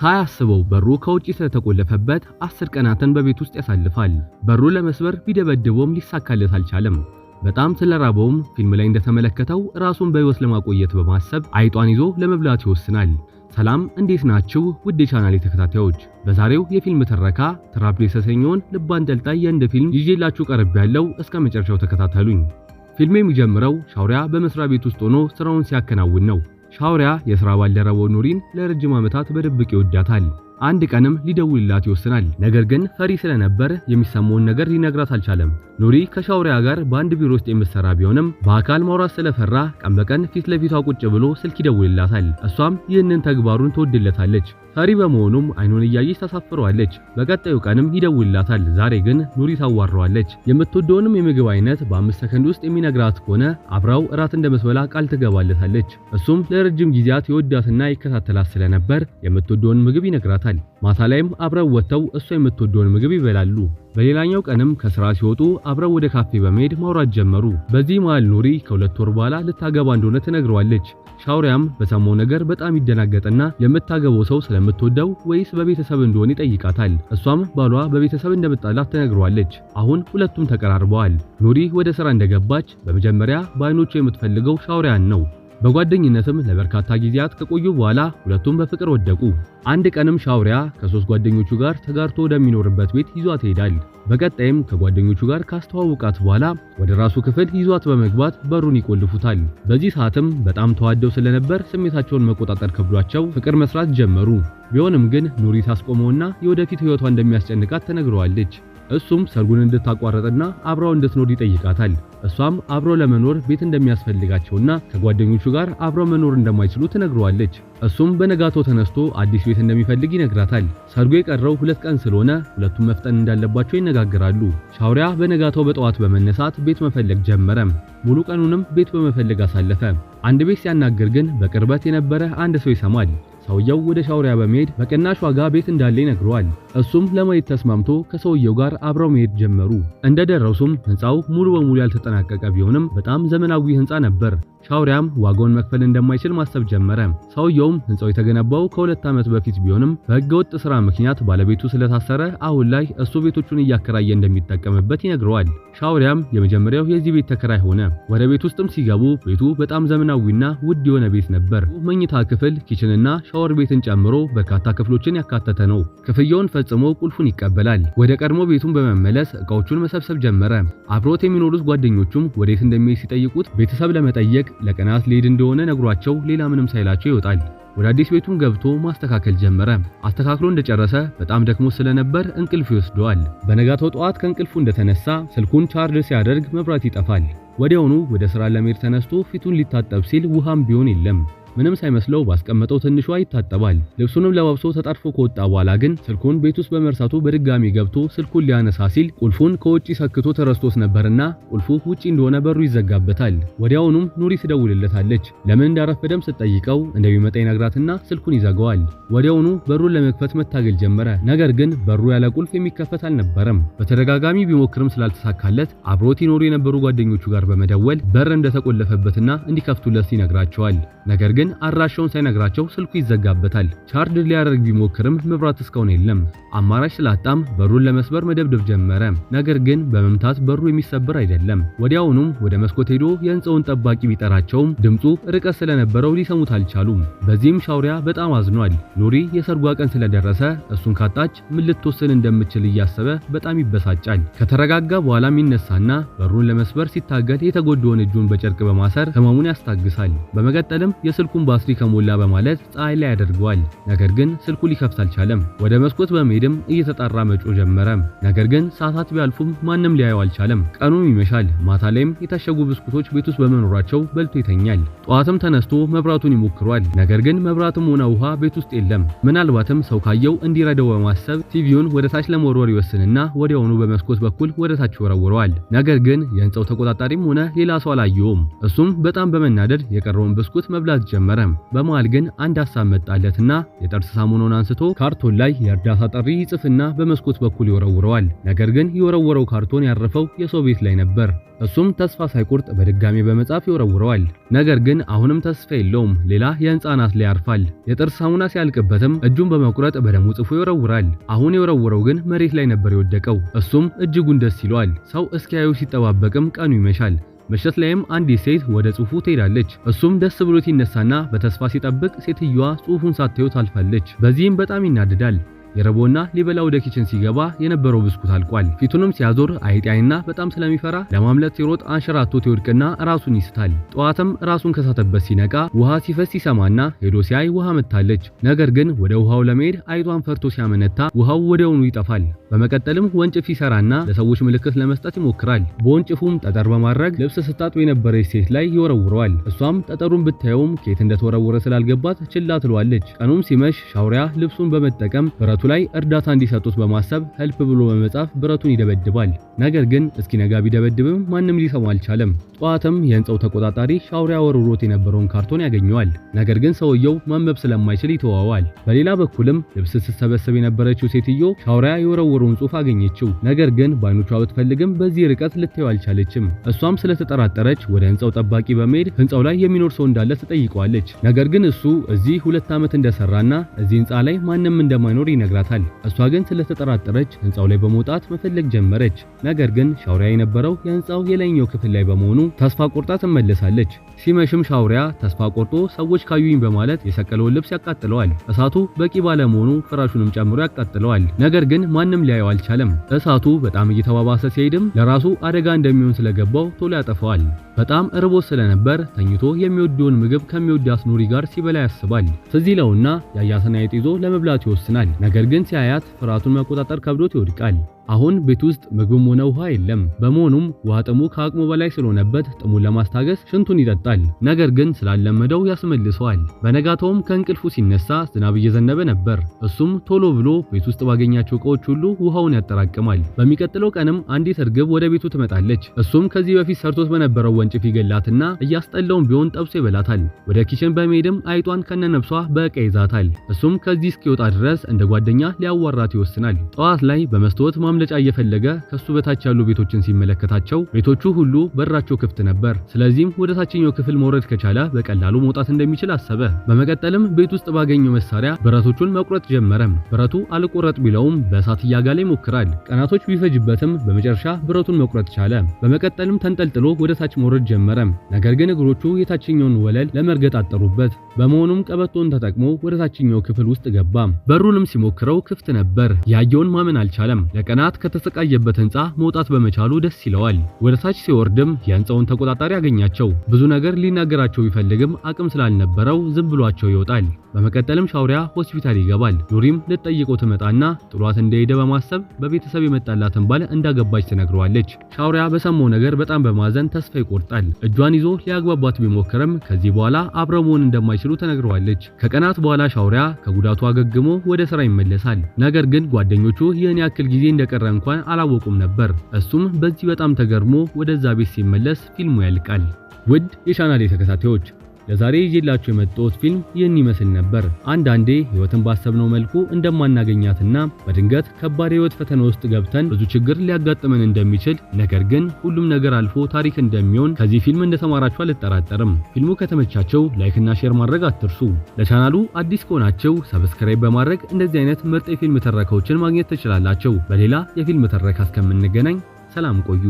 ሳያስበው በሩ ከውጪ ስለተቆለፈበት 10 ቀናትን በቤት ውስጥ ያሳልፋል። በሩ ለመስበር ቢደበድበውም ሊሳካለት አልቻለም። በጣም ስለራበውም ፊልም ላይ እንደተመለከተው ራሱን በህይወት ለማቆየት በማሰብ አይጧን ይዞ ለመብላት ይወስናል። ሰላም እንዴት ናችሁ ውድ የቻናሌ ተከታታዮች? በዛሬው የፊልም ትረካ ትራፕድ የተሰኘውን ልብ አንጠልጣይ የህንድ ፊልም ይዤላችሁ ቀርቤያለሁ። እስከ መጨረሻው ተከታተሉኝ። ፊልሙ የሚጀምረው ሻውሪያ በመስሪያ ቤት ውስጥ ሆኖ ስራውን ሲያከናውን ነው። ሻውሪያ የሥራ ባልደረባው ኑሪን ለረጅም ዓመታት በድብቅ ይወዳታል። አንድ ቀንም ሊደውልላት ይወስናል። ነገር ግን ፈሪ ስለነበር የሚሰማውን ነገር ሊነግራት አልቻለም። ኑሪ ከሻውሪያ ጋር በአንድ ቢሮ ውስጥ የምትሰራ ቢሆንም በአካል ማውራት ስለፈራ ቀን በቀን ፊት ለፊቷ ቁጭ ብሎ ስልክ ይደውልላታል። እሷም ይህንን ተግባሩን ትወድለታለች። ፈሪ በመሆኑም አይኑን እያየች ታሳፍረዋለች። በቀጣዩ ቀንም ይደውልላታል። ዛሬ ግን ኑሪ ታዋራዋለች። የምትወደውንም የምግብ አይነት በ5 ሰከንድ ውስጥ የሚነግራት ከሆነ አብራው እራት እንደምትበላ ቃል ትገባለታለች። እሱም ለረጅም ጊዜያት የወዳትና ይከታተላት ስለነበር የምትወደውን ምግብ ይነግራታል። ማታ ላይም አብረው ወጥተው እሷ የምትወደውን ምግብ ይበላሉ። በሌላኛው ቀንም ከስራ ሲወጡ አብረው ወደ ካፌ በመሄድ ማውራት ጀመሩ። በዚህ መሃል ኑሪ ከ2 ወር በኋላ ልታገባ እንደሆነ ትነግረዋለች። ሻውሪያም በሰማው ነገር በጣም ይደናገጥና የምታገባው ሰው ስለምትወደው ወይስ በቤተሰብ እንደሆነ ይጠይቃታል። እሷም ባሏ በቤተሰብ እንደመጣላት ትነግረዋለች። አሁን ሁለቱም ተቀራርበዋል። ኑሪ ወደ ስራ እንደገባች በመጀመሪያ በአይኖቹ የምትፈልገው ሻውሪያን ነው። በጓደኝነትም ለበርካታ ጊዜያት ከቆዩ በኋላ ሁለቱም በፍቅር ወደቁ። አንድ ቀንም ሻውሪያ ከ3 ጓደኞቹ ጋር ተጋርቶ ወደሚኖርበት ቤት ይዟት ይሄዳል። በቀጣይም ከጓደኞቹ ጋር ካስተዋወቃት በኋላ ወደ ራሱ ክፍል ይዟት በመግባት በሩን ይቆልፉታል። በዚህ ሰዓትም በጣም ተዋደው ስለነበር ስሜታቸውን መቆጣጠር ከብዷቸው ፍቅር መስራት ጀመሩ። ቢሆንም ግን ኑሪ ታስቆመውና የወደፊት ህይወቷ እንደሚያስጨንቃት ተነግረዋለች። እሱም ሰርጉን እንድታቋርጥና አብራው እንድትኖር ይጠይቃታል። እሷም አብረው ለመኖር ቤት እንደሚያስፈልጋቸውና ከጓደኞቹ ጋር አብረው መኖር እንደማይችሉ ትነግረዋለች። እሱም በነጋታው ተነስቶ አዲስ ቤት እንደሚፈልግ ይነግራታል። ሰርጉ የቀረው 2 ቀን ስለሆነ ሁለቱም መፍጠን እንዳለባቸው ይነጋገራሉ። ሻውሪያ በነጋታው በጠዋት በመነሳት ቤት መፈለግ ጀመረ። ሙሉ ቀኑንም ቤት በመፈለግ አሳለፈ። አንድ ቤት ሲያናግር ግን በቅርበት የነበረ አንድ ሰው ይሰማል። ሰውየው ወደ ሻውሪያ በመሄድ በቅናሽ ዋጋ ቤት እንዳለ ይነግረዋል። እሱም ለማየት ተስማምቶ ከሰውየው ጋር አብረው መሄድ ጀመሩ። እንደደረሱም ህንጻው ሙሉ በሙሉ ያልተጠናቀቀ ቢሆንም በጣም ዘመናዊ ህንጻ ነበር። ሻውሪያም ዋጋውን መክፈል እንደማይችል ማሰብ ጀመረ። ሰውየውም ህንጻው የተገነባው ከ2 ዓመት በፊት ቢሆንም በህገወጥ ስራ ምክንያት ባለቤቱ ስለታሰረ አሁን ላይ እሱ ቤቶቹን እያከራየ እንደሚጠቀምበት ይነግረዋል። ሻውሪያም የመጀመሪያው የዚህ ቤት ተከራይ ሆነ። ወደ ቤት ውስጥም ሲገቡ ቤቱ በጣም ዘመናዊና ውድ የሆነ ቤት ነበር። መኝታ ክፍል፣ ኪችንና ሻወር ቤትን ጨምሮ በርካታ ክፍሎችን ያካተተ ነው። ክፍያውን ፈጽሞ ቁልፉን ይቀበላል። ወደ ቀድሞ ቤቱን በመመለስ እቃዎቹን መሰብሰብ ጀመረ። አብሮት የሚኖሩት ጓደኞቹም ወዴት እንደሚሄድ ሲጠይቁት ቤተሰብ ለመጠየቅ ለቀናት ሊሄድ እንደሆነ ነግሯቸው ሌላ ምንም ሳይላቸው ይወጣል። ወደ አዲስ ቤቱን ገብቶ ማስተካከል ጀመረ። አስተካክሎ እንደጨረሰ በጣም ደክሞ ስለነበር እንቅልፍ ይወስደዋል። በነጋታው ጠዋት ከእንቅልፉ እንደተነሳ ስልኩን ቻርጅ ሲያደርግ መብራት ይጠፋል። ወዲያውኑ ወደ ስራ ለመሄድ ተነስቶ ፊቱን ሊታጠብ ሲል ውሃም ቢሆን የለም። ምንም ሳይመስለው ባስቀመጠው ትንሿ ይታጠባል። ልብሱንም ለባብሶ ተጣጥፎ ከወጣ በኋላ ግን ስልኩን ቤት ውስጥ በመርሳቱ በድጋሚ ገብቶ ስልኩን ሊያነሳ ሲል ቁልፉን ከውጪ ሰክቶ ተረስቶት ነበርና ቁልፉ ውጪ እንደሆነ በሩ ይዘጋበታል። ወዲያውኑም ኑሪ ትደውልለታለች። ለምን እንዳረፈደም ስትጠይቀው እንደሚመጣ ይነግራትና ስልኩን ይዘጋዋል። ወዲያውኑ በሩን ለመክፈት መታገል ጀመረ። ነገር ግን በሩ ያለ ቁልፍ የሚከፈት አልነበረም። በተደጋጋሚ ቢሞክርም ስላልተሳካለት አብሮት ይኖሩ የነበሩ ጓደኞቹ ጋር በመደወል በር እንደተቆለፈበትና እንዲከፍቱለት ይነግራቸዋል። ነገር ግን አድራሻውን ሳይነግራቸው ስልኩ ይዘጋበታል። ቻርጅ ሊያደርግ ቢሞክርም መብራት እስካሁን የለም። አማራጭ ስላጣም በሩን ለመስበር መደብደብ ጀመረ። ነገር ግን በመምታት በሩ የሚሰበር አይደለም። ወዲያውኑም ወደ መስኮት ሄዶ የህንጻውን ጠባቂ ቢጠራቸውም ድምፁ ርቀት ስለነበረው ሊሰሙት አልቻሉም። በዚህም ሻውሪያ በጣም አዝኗል። ኑሪ የሰርጓ ቀን ስለደረሰ እሱን ካጣች ምን ልትወስን እንደምትችል እያሰበ በጣም ይበሳጫል። ከተረጋጋ በኋላም ይነሳና በሩን ለመስበር ሲታገል የተጎዳውን እጁን በጨርቅ በማሰር ህመሙን ያስታግሳል። በመቀጠልም የስልኩን ባትሪ ከሞላ በማለት ፀሐይ ላይ ያደርገዋል። ነገር ግን ስልኩ ሊከፍት አልቻለም። ወደ መስኮት በመሄድም እየተጣራ መጮ ጀመረ። ነገር ግን ሰዓታት ቢያልፉም ማንም ሊያየው አልቻለም። ቀኑም ይመሻል። ማታ ላይም የታሸጉ ብስኩቶች ቤት ውስጥ በመኖራቸው በልቶ ይተኛል። ጠዋትም ተነስቶ መብራቱን ይሞክሯል። ነገር ግን መብራትም ሆነ ውሃ ቤት ውስጥ የለም። ምናልባትም ሰው ካየው እንዲረዳው በማሰብ ቲቪውን ወደ ታች ለመወርወር ይወስንና ወዲያውኑ በመስኮት በኩል ወደ ታች ይወረውረዋል። ነገር ግን የህንጻው ተቆጣጣሪም ሆነ ሌላ ሰው አላየውም። እሱም በጣም በመናደድ የቀረውን ብስኩት መብላት ጀመረ። ጀመረ። በመሃል ግን አንድ ሐሳብ መጣለትና የጥርስ ሳሙናውን አንስቶ ካርቶን ላይ የእርዳታ ጥሪ ይጽፍና በመስኮት በኩል ይወረውረዋል። ነገር ግን የወረወረው ካርቶን ያረፈው የሰው ቤት ላይ ነበር። እሱም ተስፋ ሳይቆርጥ በድጋሚ በመጻፍ ይወረውረዋል። ነገር ግን አሁንም ተስፋ የለውም። ሌላ የህፃናት ላይ ያርፋል። የጥርስ ሳሙና ሲያልቅበትም እጁን በመቁረጥ በደሙ ጽፎ ይወረውራል። አሁን የወረወረው ግን መሬት ላይ ነበር የወደቀው። እሱም እጅጉን ደስ ይለዋል። ሰው እስኪያዩ ሲጠባበቅም ቀኑ ይመሻል። ምሽት ላይም አንዲት ሴት ወደ ጽሁፉ ትሄዳለች። እሱም ደስ ብሎት ይነሳና በተስፋ ሲጠብቅ ሴትዮዋ ጽሁፉን ሳታየው ታልፋለች። በዚህም በጣም ይናደዳል። የረቦና ሊበላ ወደ ኪችን ሲገባ የነበረው ብስኩት አልቋል። ፊቱንም ሲያዞር አይጣይና በጣም ስለሚፈራ ለማምለጥ ሲሮጥ አንሸራቶት ይወድቅና ራሱን ይስታል። ጠዋትም ራሱን ከሳተበት ሲነቃ ውሃ ሲፈስ ሲሰማና ሄዶ ሲያይ ውሃ መታለች። ነገር ግን ወደ ውሃው ለመሄድ አይጧን ፈርቶ ሲያመነታ ውሃው ወዲያውኑ ይጠፋል። በመቀጠልም ወንጭፍ ይሰራና ለሰዎች ምልክት ለመስጠት ይሞክራል። በወንጭፉም ጠጠር በማድረግ ልብስ ስታጥብ የነበረች ሴት ላይ ይወረውረዋል። እሷም ጠጠሩን ብታየውም ከየት እንደተወረወረ ስላልገባት ችላ ትለዋለች። ቀኑም ሲመሽ ሻውሪያ ልብሱን በመጠቀም ብረቱ ላይ እርዳታ እንዲሰጡት በማሰብ ሄልፕ ብሎ በመጻፍ ብረቱን ይደበድባል። ነገር ግን እስኪነጋ ቢደበድብም ማንም ሊሰማ አልቻለም። ጠዋትም የህንጻው ተቆጣጣሪ ሻውሪያ ወርውሮት የነበረውን ካርቶን ያገኘዋል። ነገር ግን ሰውየው ማንበብ ስለማይችል ይተዋዋል። በሌላ በኩልም ልብስ ስትሰበስብ የነበረችው ሴትዮ ሻውሪያ የወረወረውን ጽሑፍ አገኘችው። ነገር ግን በአይኖቿ ብትፈልግም በዚህ ርቀት ልታየው አልቻለችም። እሷም ስለተጠራጠረች ወደ ህንጻው ጠባቂ በመሄድ ህንጻው ላይ የሚኖር ሰው እንዳለ ትጠይቀዋለች። ነገር ግን እሱ እዚህ 2 ዓመት እንደሰራና እዚህ ህንጻ ላይ ማንም እንደማይኖር ይነግራታል። እሷ ግን ስለተጠራጠረች ህንጻው ላይ በመውጣት መፈለግ ጀመረች። ነገር ግን ሻውሪያ የነበረው የህንጻው የላይኛው ክፍል ላይ በመሆኑ ተስፋ ቆርጣ ትመለሳለች። ሲመሽም ሻውሪያ ተስፋ ቆርጦ ሰዎች ካዩኝ በማለት የሰቀለውን ልብስ ያቃጥለዋል። እሳቱ በቂ ባለመሆኑ ፍራሹንም ጨምሮ ያቃጥለዋል። ነገር ግን ማንም ሊያየው አልቻለም። እሳቱ በጣም እየተባባሰ ሲሄድም ለራሱ አደጋ እንደሚሆን ስለገባው ቶሎ ያጠፋዋል። በጣም እርቦት ስለነበር ተኝቶ የሚወደውን ምግብ ከሚወዳት ኑሪ ጋር ሲበላ ያስባል። ትዝ ይለውና ያያትን አይጥ ይዞ ለመብላት ይወስናል። ነገር ግን ሲያያት ፍርሃቱን መቆጣጠር ከብዶት ይወድቃል። አሁን ቤት ውስጥ ምግብም ሆነ ውሃ የለም። በመሆኑም ውሃ ጥሙ ከአቅሙ በላይ ስለሆነበት ጥሙን ለማስታገስ ሽንቱን ይጠጣል። ነገር ግን ስላለመደው ያስመልሰዋል። በነጋታውም ከእንቅልፉ ሲነሳ ዝናብ እየዘነበ ነበር። እሱም ቶሎ ብሎ ቤት ውስጥ ባገኛቸው እቃዎች ሁሉ ውሃውን ያጠራቅማል። በሚቀጥለው ቀንም አንዲት እርግብ ወደ ቤቱ ትመጣለች። እሱም ከዚህ በፊት ሰርቶት በነበረው ወንጭፍ ይገላትና እያስጠላውን ቢሆን ጠብሶ ይበላታል። ወደ ኪችን በመሄድም አይጧን ከነነፍሷ በእቃ ይዛታል። እሱም ከዚህ እስኪወጣ ድረስ እንደ ጓደኛ ሊያዋራት ይወስናል። ጠዋት ላይ በመስታወት ማምለጫ እየፈለገ ከሱ በታች ያሉ ቤቶችን ሲመለከታቸው ቤቶቹ ሁሉ በራቸው ክፍት ነበር። ስለዚህም ወደ ታችኛው ክፍል መውረድ ከቻለ በቀላሉ መውጣት እንደሚችል አሰበ። በመቀጠልም ቤት ውስጥ ባገኘው መሳሪያ ብረቶቹን መቁረጥ ጀመረ። ብረቱ አልቆረጥ ቢለውም በእሳት እያጋለ ይሞክራል። ቀናቶች ቢፈጅበትም በመጨረሻ ብረቱን መቁረጥ ቻለ። በመቀጠልም ተንጠልጥሎ ወደ ታች መውረድ ጀመረ። ነገር ግን እግሮቹ የታችኛውን ወለል ለመርገጥ አጠሩበት። በመሆኑም ቀበቶን ተጠቅሞ ወደ ታችኛው ክፍል ውስጥ ገባ። በሩንም ሲሞክረው ክፍት ነበር። ያየውን ማመን አልቻለም። ለቀናት ከተሰቃየበት ህንጻ መውጣት በመቻሉ ደስ ይለዋል። ወደ ታች ሲወርድም የህንጻውን ተቆጣጣሪ ያገኛቸው። ብዙ ነገር ሊናገራቸው ቢፈልግም አቅም ስላልነበረው ዝም ብሏቸው ይወጣል። በመቀጠልም ሻውሪያ ሆስፒታል ይገባል። ኑሪም ልትጠይቀው ትመጣና ጥሏት እንደሄደ በማሰብ በቤተሰብ የመጣላትን ባል እንዳገባች ትነግረዋለች። ሻውሪያ በሰማው ነገር በጣም በማዘን ተስፋ ይቆርጣል። እጇን ይዞ ሊያግባባት ቢሞክርም ከዚህ በኋላ አብረው መሆን እንደማይችሉ ተነግረዋለች። ከቀናት በኋላ ሻውሪያ ከጉዳቱ አገግሞ ወደ ስራ ይመለሳል። ነገር ግን ጓደኞቹ ይህን ያክል ጊዜ እንደቀረ እንኳን አላወቁም ነበር። እሱም በዚህ በጣም ተገርሞ ወደዛ ቤት ሲመለስ ፊልሙ ያልቃል። ውድ የቻናሌ ተከታታዮች ለዛሬ ይዤላችሁ የመጣሁት ፊልም ይህን ይመስል ነበር። አንዳንዴ ህይወትን ባሰብነው መልኩ እንደማናገኛትና በድንገት ከባድ ህይወት ፈተና ውስጥ ገብተን ብዙ ችግር ሊያጋጥመን እንደሚችል፣ ነገር ግን ሁሉም ነገር አልፎ ታሪክ እንደሚሆን ከዚህ ፊልም እንደተማራችሁ አልጠራጠርም። ፊልሙ ከተመቻቸው ላይክ እና ሼር ማድረግ አትርሱ። ለቻናሉ አዲስ ከሆናችሁ ሰብስክራይብ በማድረግ እንደዚህ አይነት ምርጥ የፊልም ትረካዎችን ማግኘት ትችላላችሁ። በሌላ የፊልም ትረካ እስከምንገናኝ ሰላም ቆዩ።